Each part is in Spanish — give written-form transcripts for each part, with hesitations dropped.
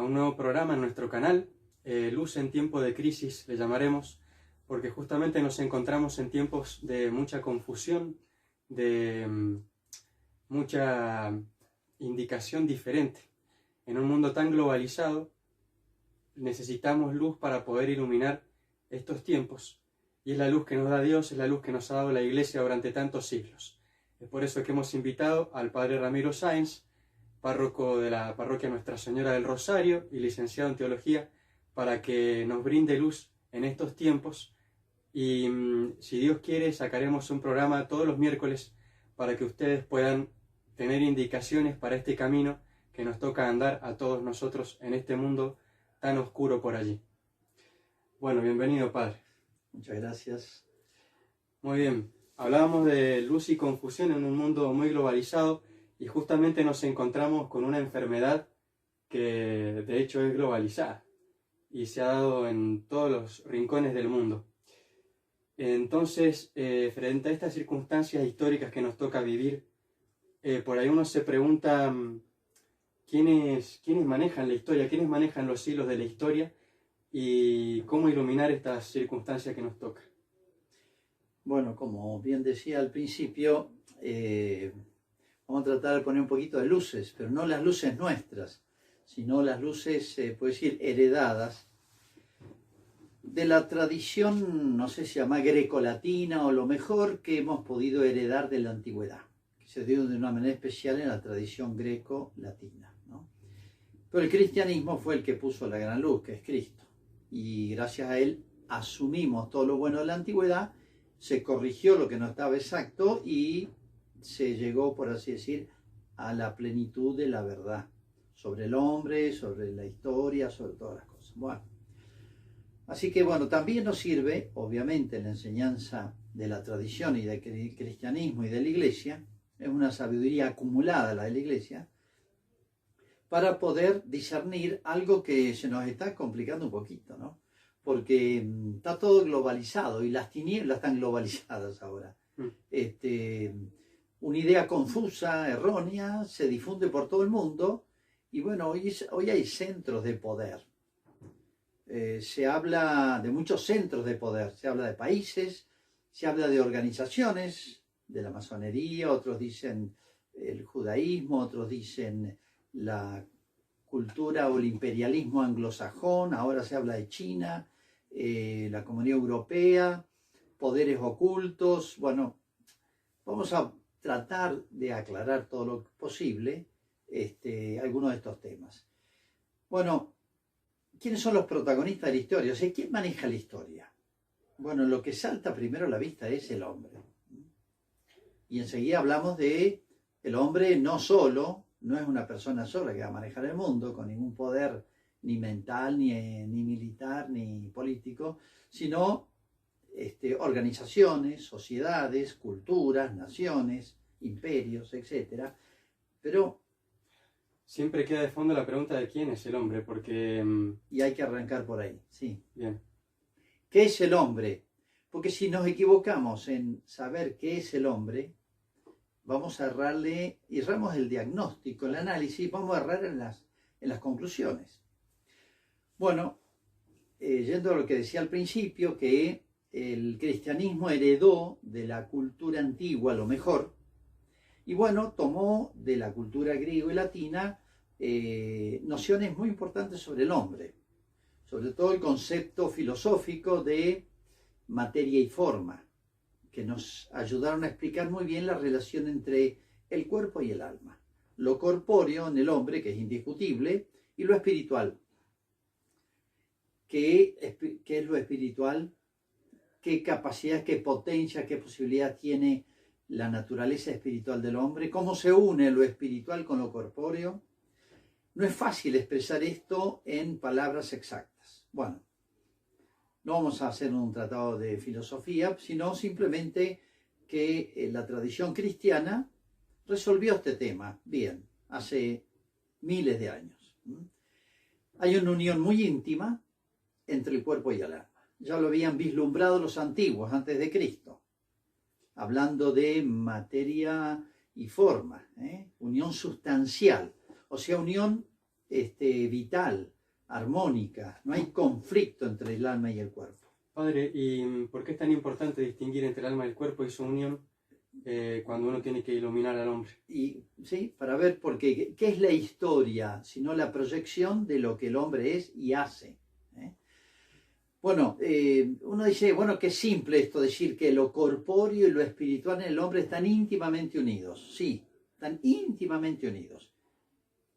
a un nuevo programa en nuestro canal, Luz en tiempo de crisis le llamaremos, porque justamente nos encontramos en tiempos de mucha confusión, de mucha indicación diferente. En un mundo tan globalizado necesitamos luz para poder iluminar estos tiempos, y es la luz que nos da Dios, es la luz que nos ha dado la Iglesia durante tantos siglos. Es por eso que hemos invitado al Padre Ramiro Sáenz, párroco de la parroquia Nuestra Señora del Rosario y licenciado en Teología, para que nos brinde luz en estos tiempos. Y si Dios quiere, sacaremos un programa todos los miércoles para que ustedes puedan tener indicaciones para este camino que nos toca andar a todos nosotros en este mundo tan oscuro por allí. Bueno, bienvenido, Padre. Muchas gracias. Muy bien. Hablábamos de luz y confusión en un mundo muy globalizado y justamente nos encontramos con una enfermedad que de hecho es globalizada y se ha dado en todos los rincones del mundo. Entonces, frente a estas circunstancias históricas que nos toca vivir, por ahí uno se pregunta ¿quiénes manejan la historia? ¿Quiénes manejan los hilos de la historia? ¿Y cómo iluminar estas circunstancias que nos tocan? Bueno, como bien decía al principio, vamos a tratar de poner un poquito de luces, pero no las luces nuestras, sino las luces, puedo decir, heredadas de la tradición, no sé si se llama greco-latina o lo mejor que hemos podido heredar de la antigüedad, que se dio de una manera especial en la tradición greco-latina, ¿no? Pero el cristianismo fue el que puso la gran luz, que es Cristo, y gracias a él asumimos todo lo bueno de la antigüedad, se corrigió lo que no estaba exacto y se llegó, por así decir, a la plenitud de la verdad sobre el hombre, sobre la historia, sobre todas las cosas. Bueno, así que bueno, también nos sirve, obviamente, la enseñanza de la tradición y del cristianismo y de la Iglesia, es una sabiduría acumulada la de la Iglesia, para poder discernir algo que se nos está complicando un poquito, ¿no? Porque está todo globalizado y las tinieblas están globalizadas ahora. Una idea confusa, errónea, se difunde por todo el mundo y bueno, hoy hay centros de poder. Se habla de muchos centros de poder, se habla de países, se habla de organizaciones, de la masonería, otros dicen el judaísmo, otros dicen la cultura o el imperialismo anglosajón, ahora se habla de China, la Comunidad Europea, poderes ocultos. Bueno, vamos a tratar de aclarar todo lo posible algunos de estos temas. Bueno, ¿quiénes son los protagonistas de la historia? O sea, ¿quién maneja la historia? Bueno, lo que salta primero a la vista es el hombre. Y enseguida hablamos de el hombre no solo, no es una persona sola que va a manejar el mundo con ningún poder ni mental, ni militar, ni político, sino organizaciones, sociedades, culturas, naciones, imperios, etc. Pero siempre queda de fondo la pregunta de quién es el hombre, porque... Y hay que arrancar por ahí, sí. Bien. ¿Qué es el hombre? Porque si nos equivocamos en saber qué es el hombre, vamos a erramos el diagnóstico, el análisis, vamos a errar en las conclusiones. Bueno, yendo a lo que decía al principio, que el cristianismo heredó de la cultura antigua lo mejor, y bueno, tomó de la cultura griego y latina nociones muy importantes sobre el hombre, sobre todo el concepto filosófico de materia y forma, que nos ayudaron a explicar muy bien la relación entre el cuerpo y el alma, lo corpóreo en el hombre, que es indiscutible, y lo espiritual. ¿Qué es lo espiritual? ¿Qué capacidad, qué potencia, qué posibilidad tiene la naturaleza espiritual del hombre? ¿Cómo se une lo espiritual con lo corpóreo? No es fácil expresar esto en palabras exactas. Bueno, no vamos a hacer un tratado de filosofía, sino simplemente que la tradición cristiana resolvió este tema bien, hace miles de años. Hay una unión muy íntima entre el cuerpo y el alma. Ya lo habían vislumbrado los antiguos, antes de Cristo, hablando de materia y forma, unión sustancial, o sea, unión vital, armónica, no hay conflicto entre el alma y el cuerpo. Padre, ¿y por qué es tan importante distinguir entre el alma y el cuerpo y su unión cuando uno tiene que iluminar al hombre? Y sí, para ver por qué es la historia, sino la proyección de lo que el hombre es y hace. Bueno, uno dice, bueno, qué simple esto, decir que lo corpóreo y lo espiritual en el hombre están íntimamente unidos. Sí, están íntimamente unidos.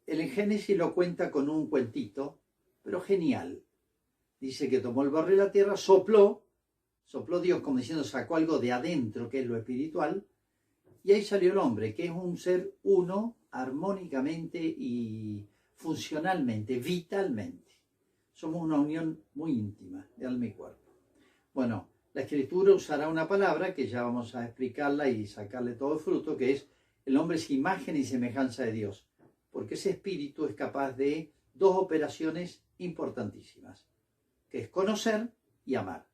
El Génesis lo cuenta con un cuentito, pero genial. Dice que tomó el barro de la tierra, sopló Dios como diciendo, sacó algo de adentro, que es lo espiritual, y ahí salió el hombre, que es un ser uno, armónicamente y funcionalmente, vitalmente. Somos una unión muy íntima de alma y cuerpo. Bueno, la Escritura usará una palabra que ya vamos a explicarla y sacarle todo el fruto, que es el hombre es imagen y semejanza de Dios, porque ese espíritu es capaz de dos operaciones importantísimas, que es conocer y amar.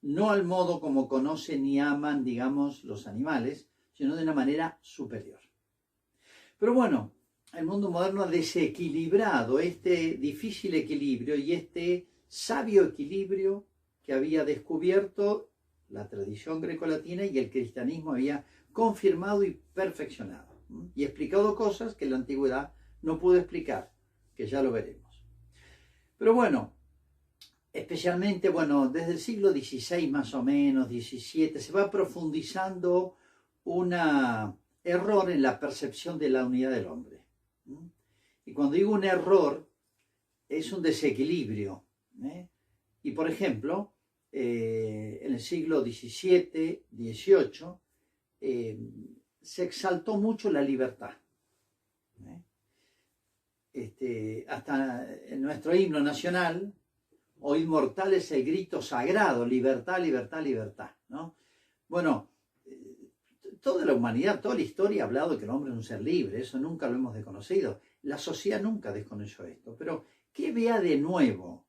No al modo como conocen y aman, digamos, los animales, sino de una manera superior. Pero bueno, el mundo moderno ha desequilibrado este difícil equilibrio y este sabio equilibrio que había descubierto la tradición grecolatina y el cristianismo había confirmado y perfeccionado. Y explicado cosas que la antigüedad no pudo explicar, que ya lo veremos. Pero bueno, especialmente, desde el siglo XVI más o menos, XVII, se va profundizando un error en la percepción de la unidad del hombre. Y cuando digo un error, es un desequilibrio. Y por ejemplo, en el siglo XVII, XVIII, se exaltó mucho la libertad. Hasta en nuestro himno nacional, o inmortal es el grito sagrado, libertad, libertad, libertad, ¿no? Bueno, toda la humanidad, toda la historia ha hablado de que el hombre es un ser libre, eso nunca lo hemos desconocido. La sociedad nunca desconoció esto, pero ¿qué vea de nuevo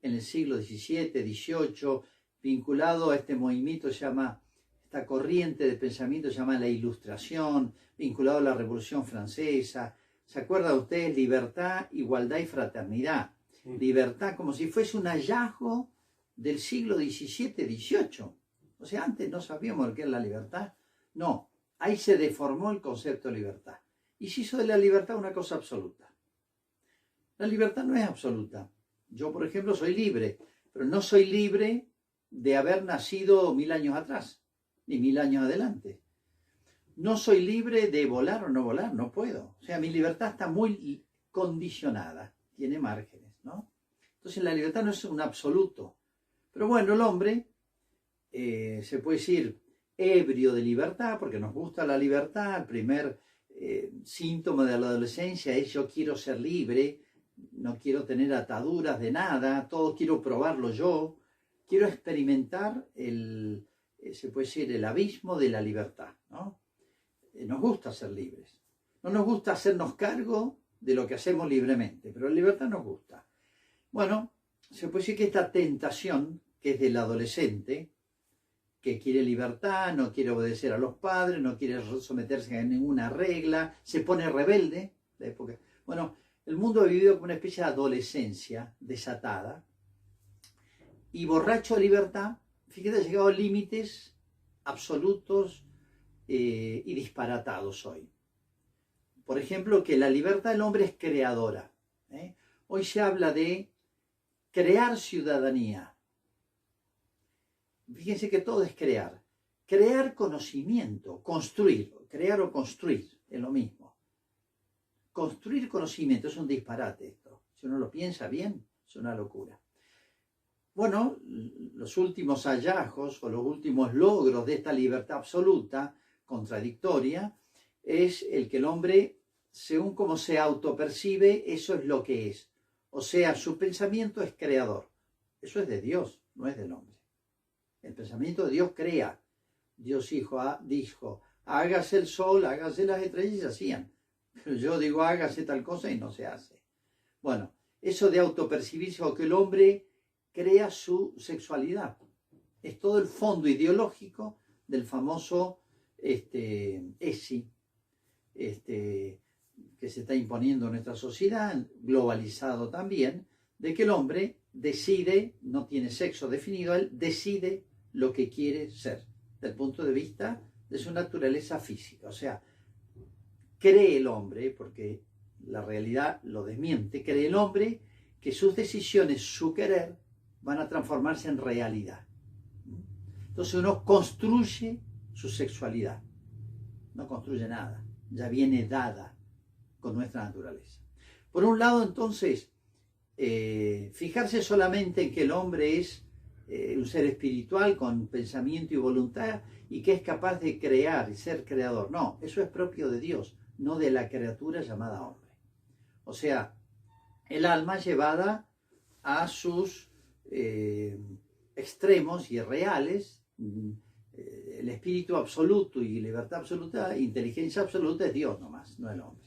en el siglo XVII, XVIII, vinculado a este movimiento, esta corriente de pensamiento se llama la Ilustración, vinculado a la Revolución Francesa? ¿Se acuerdan ustedes? Libertad, igualdad y fraternidad. Libertad como si fuese un hallazgo del siglo XVII, XVIII. O sea, antes no sabíamos qué es la libertad. No, ahí se deformó el concepto de libertad. Y se hizo de la libertad una cosa absoluta. La libertad no es absoluta. Yo, por ejemplo, soy libre, pero no soy libre de haber nacido 1000 años atrás, ni 1000 años adelante. No soy libre de volar o no volar, no puedo. O sea, mi libertad está muy condicionada, tiene márgenes, ¿no? Entonces la libertad no es un absoluto. Pero bueno, el hombre, se puede decir, ebrio de libertad, porque nos gusta la libertad. El primer síntoma de la adolescencia es yo quiero ser libre, no quiero tener ataduras de nada, todo quiero probarlo yo, quiero experimentar se puede decir, el abismo de la libertad, ¿no? Nos gusta ser libres. No nos gusta hacernos cargo de lo que hacemos libremente, pero la libertad nos gusta. Bueno, se puede decir que esta tentación, que es del adolescente, que quiere libertad, no quiere obedecer a los padres, no quiere someterse a ninguna regla, se pone rebelde. Bueno, el mundo ha vivido como una especie de adolescencia desatada y borracho de libertad, fíjate, ha llegado a límites absolutos y disparatados hoy. Por ejemplo, que la libertad del hombre es creadora. Hoy se habla de crear ciudadanía. Fíjense que todo es crear. Crear conocimiento, construir, crear o construir, es lo mismo. Construir conocimiento es un disparate esto. Si uno lo piensa bien, es una locura. Bueno, los últimos hallazgos o los últimos logros de esta libertad absoluta, contradictoria, es el que el hombre, según como se autopercibe, eso es lo que es. O sea, su pensamiento es creador. Eso es de Dios, no es del hombre. El pensamiento de Dios crea. Dios dijo, hágase el sol, hágase las estrellas y se hacían. Pero yo digo, hágase tal cosa y no se hace. Bueno, eso de autopercibirse o que el hombre crea su sexualidad. Es todo el fondo ideológico del famoso ESI, que se está imponiendo en nuestra sociedad, globalizado también, de que el hombre decide, no tiene sexo definido, él decide lo que quiere ser, desde el punto de vista de su naturaleza física. O sea, cree el hombre, porque la realidad lo desmiente, cree el hombre que sus decisiones, su querer, van a transformarse en realidad. Entonces uno construye su sexualidad, no construye nada, ya viene dada con nuestra naturaleza. Por un lado, entonces, fijarse solamente en que el hombre es un ser espiritual con pensamiento y voluntad y que es capaz de crear y ser creador. No, eso es propio de Dios, no de la criatura llamada hombre. O sea, el alma llevada a sus extremos y reales, el espíritu absoluto y libertad absoluta, inteligencia absoluta es Dios nomás, no el hombre.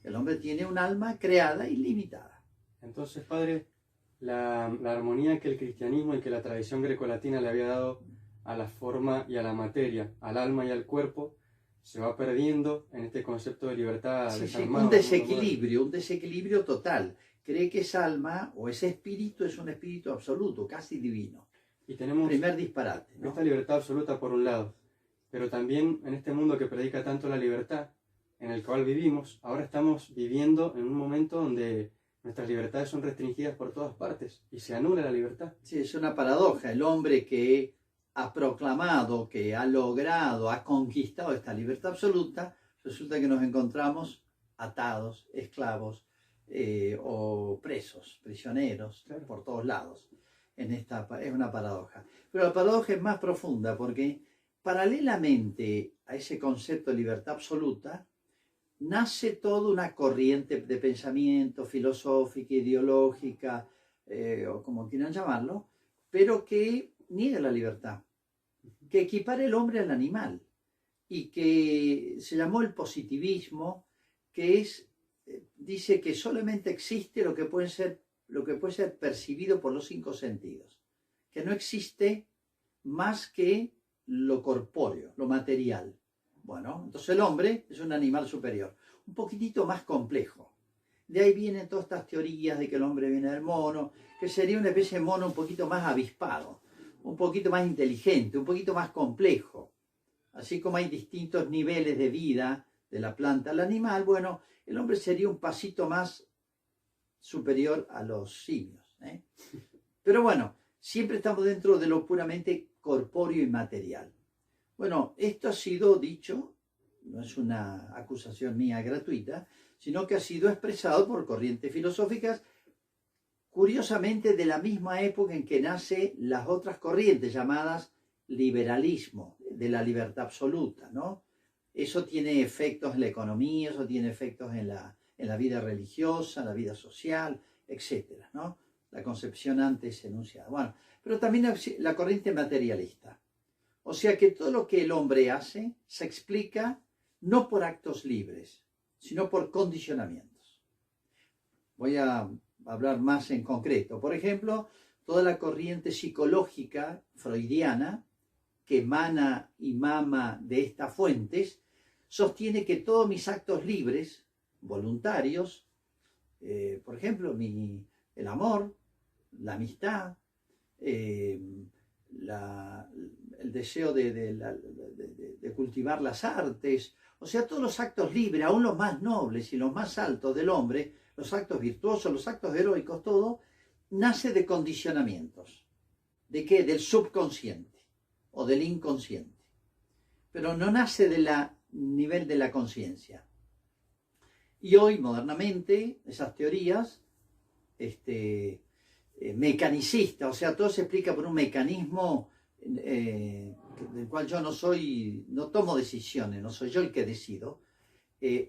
El hombre tiene un alma creada y limitada. Entonces, padre, la armonía que el cristianismo y que la tradición grecolatina le había dado a la forma y a la materia, al alma y al cuerpo, se va perdiendo en este concepto de libertad desarmado. Un desequilibrio total. Cree que esa alma o ese espíritu es un espíritu absoluto, casi divino. Y tenemos primer disparate, ¿no? Esta libertad absoluta por un lado, pero también en este mundo que predica tanto la libertad, en el cual vivimos, ahora estamos viviendo en un momento donde nuestras libertades son restringidas por todas partes y se anula la libertad. Sí, es una paradoja. El hombre que ha proclamado, que ha logrado, ha conquistado esta libertad absoluta, resulta que nos encontramos atados, esclavos o presos, prisioneros, claro, por todos lados. Es una paradoja. Pero la paradoja es más profunda porque paralelamente a ese concepto de libertad absoluta, nace toda una corriente de pensamiento filosófica, ideológica, o como quieran llamarlo, pero que niega la libertad, que equipara el hombre al animal y que se llamó el positivismo, que dice que solamente existe lo que puede ser percibido por los 5 sentidos, que no existe más que lo corpóreo, lo material. Bueno, entonces el hombre es un animal superior, un poquitito más complejo. De ahí vienen todas estas teorías de que el hombre viene del mono, que sería una especie de mono un poquito más avispado, un poquito más inteligente, un poquito más complejo. Así como hay distintos niveles de vida de la planta al animal, bueno, el hombre sería un pasito más superior a los simios, ¿eh? Pero bueno, siempre estamos dentro de lo puramente corpóreo y material. Bueno, esto ha sido dicho, no es una acusación mía gratuita, sino que ha sido expresado por corrientes filosóficas, curiosamente de la misma época en que nacen las otras corrientes llamadas liberalismo, de la libertad absoluta, ¿no? Eso tiene efectos en la economía, eso tiene efectos en la vida religiosa, en la vida social, etcétera, ¿no? La concepción antes enunciada. Bueno, pero también la corriente materialista. O sea que todo lo que el hombre hace se explica no por actos libres, sino por condicionamientos. Voy a hablar más en concreto. Por ejemplo, toda la corriente psicológica freudiana que emana y mama de estas fuentes sostiene que todos mis actos libres, voluntarios, por ejemplo, el amor, la amistad, el deseo de cultivar las artes, o sea, todos los actos libres, aún los más nobles y los más altos del hombre, los actos virtuosos, los actos heroicos, todo, nace de condicionamientos. ¿De qué? Del subconsciente o del inconsciente. Pero no nace del nivel de la conciencia. Y hoy, modernamente, esas teorías mecanicistas, o sea, todo se explica por un mecanismo del cual yo no tomo decisiones, no soy yo el que decido.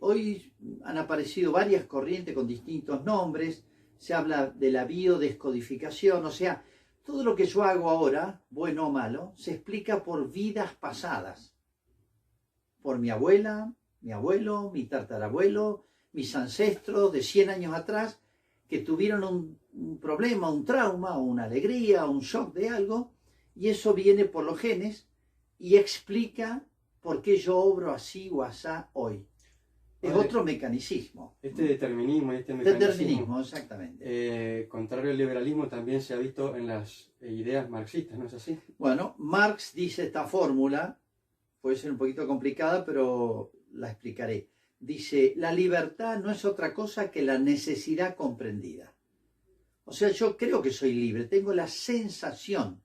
Hoy han aparecido varias corrientes con distintos nombres, se habla de la biodescodificación, o sea, todo lo que yo hago ahora, bueno o malo, se explica por vidas pasadas, por mi abuela, mi abuelo, mi tatarabuelo, mis ancestros de 100 años atrás, que tuvieron un problema, un trauma, una alegría, un shock de algo, y eso viene por los genes y explica por qué yo obro así o asá hoy. Es otro mecanicismo. Este determinismo y este mecanismo, Determinismo, exactamente. Contrario al liberalismo, también se ha visto en las ideas marxistas, ¿no es así? Bueno, Marx dice esta fórmula, puede ser un poquito complicada, pero la explicaré. Dice, la libertad no es otra cosa que la necesidad comprendida. O sea, yo creo que soy libre, tengo la sensación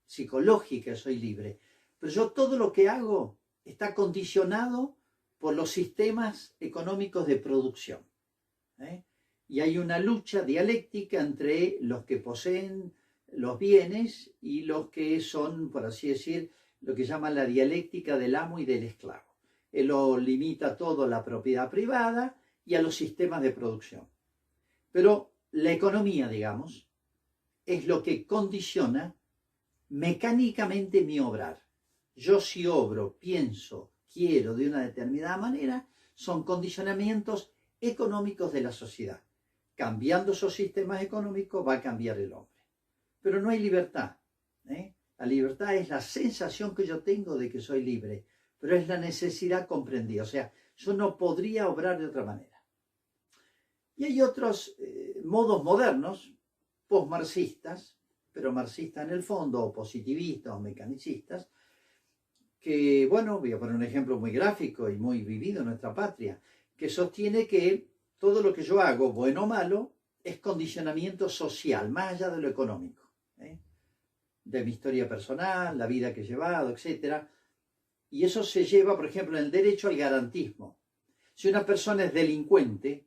psicológica que soy libre, pero yo todo lo que hago está condicionado por los sistemas económicos de producción. Y hay una lucha dialéctica entre los que poseen los bienes y los que son, por así decir, lo que llaman la dialéctica del amo y del esclavo. Él lo limita todo a la propiedad privada y a los sistemas de producción. Pero la economía, digamos, es lo que condiciona mecánicamente mi obrar. Yo si obro, pienso, quiero de una determinada manera, son condicionamientos económicos de la sociedad. Cambiando esos sistemas económicos va a cambiar el hombre. Pero no hay libertad. La libertad es la sensación que yo tengo de que soy libre, pero es la necesidad comprendida. O sea, yo no podría obrar de otra manera. Y hay otros modos modernos, postmarxistas, pero marxistas en el fondo, o positivistas o mecanicistas, que, bueno, voy a poner un ejemplo muy gráfico y muy vivido en nuestra patria, que sostiene que todo lo que yo hago, bueno o malo, es condicionamiento social, más allá de lo económico, de mi historia personal, la vida que he llevado, etc. Y eso se lleva, por ejemplo, en el derecho al garantismo. Si una persona es delincuente,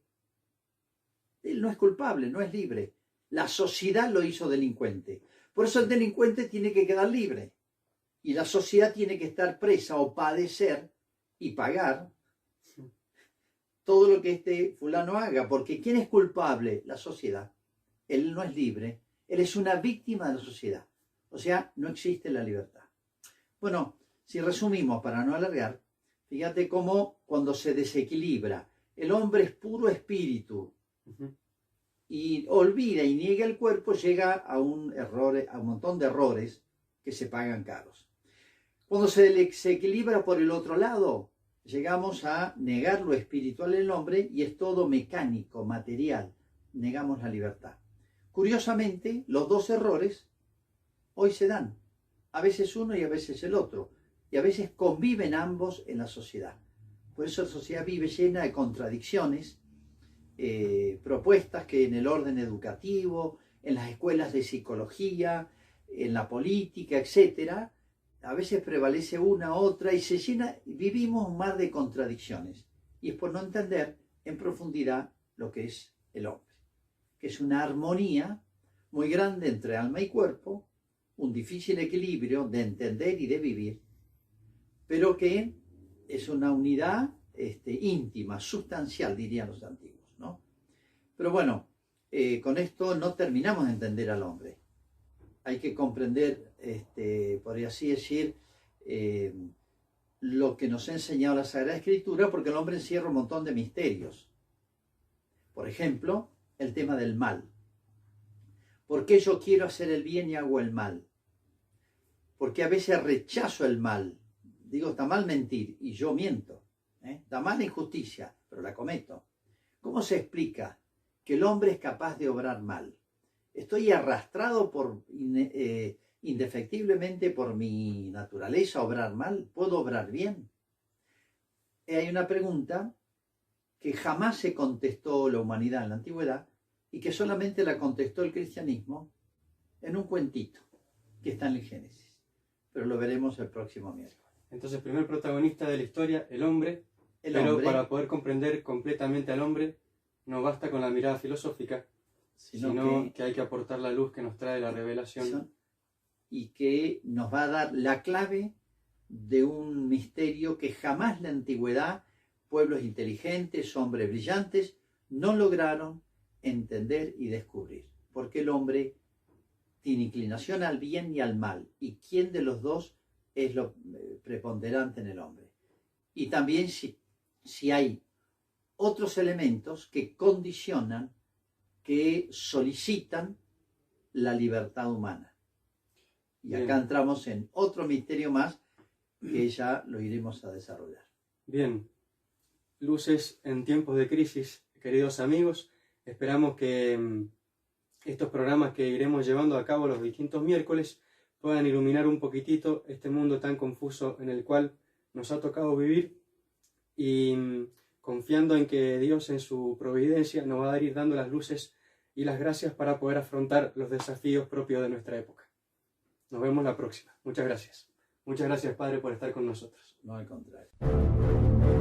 él no es culpable, no es libre. La sociedad lo hizo delincuente. Por eso el delincuente tiene que quedar libre. Y la sociedad tiene que estar presa o padecer y pagar todo lo que este fulano haga. Porque ¿quién es culpable? La sociedad. Él no es libre. Él es una víctima de la sociedad. O sea, no existe la libertad. Bueno, si resumimos para no alargar, fíjate cómo cuando se desequilibra, el hombre es puro espíritu y olvida y niega el cuerpo, llega a un montón de errores que se pagan caros. Cuando se desequilibra por el otro lado, llegamos a negar lo espiritual en el hombre y es todo mecánico, material. Negamos la libertad. Curiosamente, los dos errores hoy se dan. A veces uno y a veces el otro. Y a veces conviven ambos en la sociedad. Por eso la sociedad vive llena de contradicciones, propuestas que en el orden educativo, en las escuelas de psicología, en la política, etcétera, a veces prevalece una, otra y se llena, vivimos un mar de contradicciones. Y es por no entender en profundidad lo que es el hombre, que es una armonía muy grande entre alma y cuerpo, un difícil equilibrio de entender y de vivir, pero que es una unidad íntima, sustancial, dirían los antiguos, ¿no? Pero bueno, con esto no terminamos de entender al hombre. Hay que comprender, por así decir, lo que nos ha enseñado la Sagrada Escritura, porque el hombre encierra un montón de misterios. Por ejemplo, el tema del mal. ¿Por qué yo quiero hacer el bien y hago el mal? Porque a veces rechazo el mal. Digo, está mal mentir y yo miento. Está mal la injusticia, pero la cometo. ¿Cómo se explica que el hombre es capaz de obrar mal? Estoy arrastrado indefectiblemente por mi naturaleza a obrar mal. ¿Puedo obrar bien? Hay una pregunta que jamás se contestó la humanidad en la antigüedad y que solamente la contestó el cristianismo en un cuentito que está en el Génesis. Pero lo veremos el próximo miércoles. Entonces, primer protagonista de la historia, el hombre. Pero para poder comprender completamente al hombre, no basta con la mirada filosófica, sino que hay que aportar la luz que nos trae la revelación. Y que nos va a dar la clave de un misterio que jamás la antigüedad, pueblos inteligentes, hombres brillantes, no lograron entender y descubrir. Porque el hombre tiene inclinación al bien y al mal. ¿Y quién de los dos es lo preponderante en el hombre? Y también si hay otros elementos que condicionan, que solicitan la libertad humana. Y acá entramos en otro misterio más que ya lo iremos a desarrollar. Bien. luces en tiempos de crisis, queridos amigos. Esperamos que estos programas que iremos llevando a cabo los distintos miércoles puedan iluminar un poquitito este mundo tan confuso en el cual nos ha tocado vivir, y confiando en que Dios en su providencia nos va a ir dando las luces y las gracias para poder afrontar los desafíos propios de nuestra época. Nos vemos la próxima. Muchas gracias. Muchas gracias, Padre, por estar con nosotros. No, al contrario.